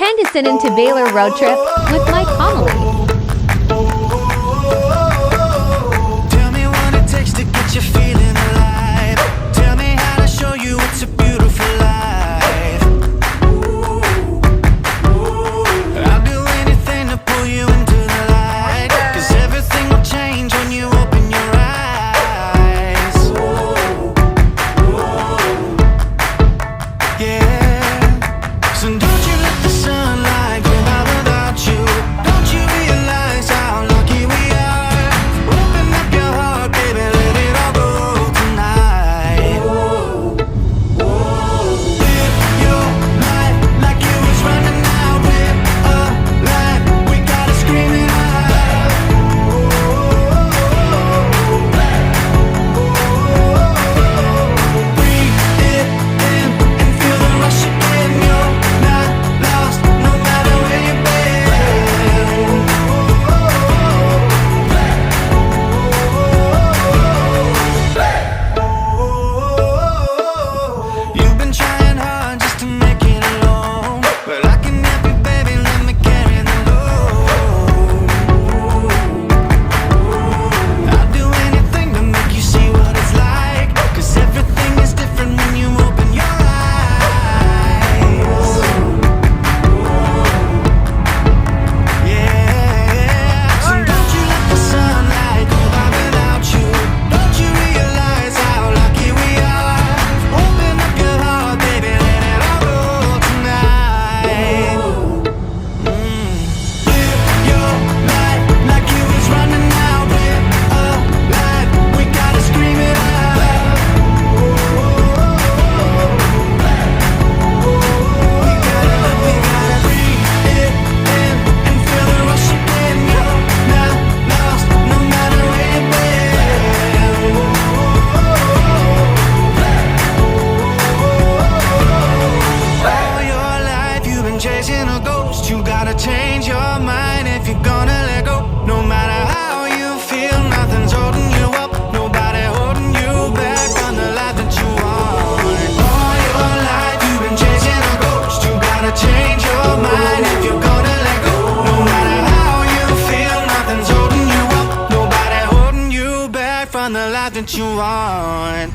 Pugs In Baler road trip with Mike Connolly. Tell me what it takes to get you feeling alive. Tell me how to show you it's a beautiful life. I'll do anything to pull you into the light, 'cause everything will change when you open your eyes. Yeah. So don't you let the sunlight go by without you. Don't you realize how lucky we are? Open up your heart, baby, let it all go tonight. Live your life like you was running out with a light. We gotta scream it out. Breathe it in and feel the rush again. You're not lost, no matter where you've been. You've been trying hard just to make it alone, but I can help you, baby, let me carry the load. I'll do anything to make you see what it's like, 'cause everything is different when you open your eyes. Yeah. So don't you let the sunlight go by without you. Don't you realize how lucky we are? Open up your heart, baby, let it all go tonight. Live your life like you was running out with a light. We gotta scream it out. We gotta breathe it in and feel the rush again. You're not lost, no matter where you've been. All your life you've been chasing a ghost. You gotta change your mind if you're gonna let go. No matter how you feel, nothing's holding you up. Nobody holding you back from the life that you want. All your life you've been chasing a ghost. You gotta change your mind if you're gonna let go. No matter how you feel, nothing's holding you up. Nobody holding you back from the life that you want.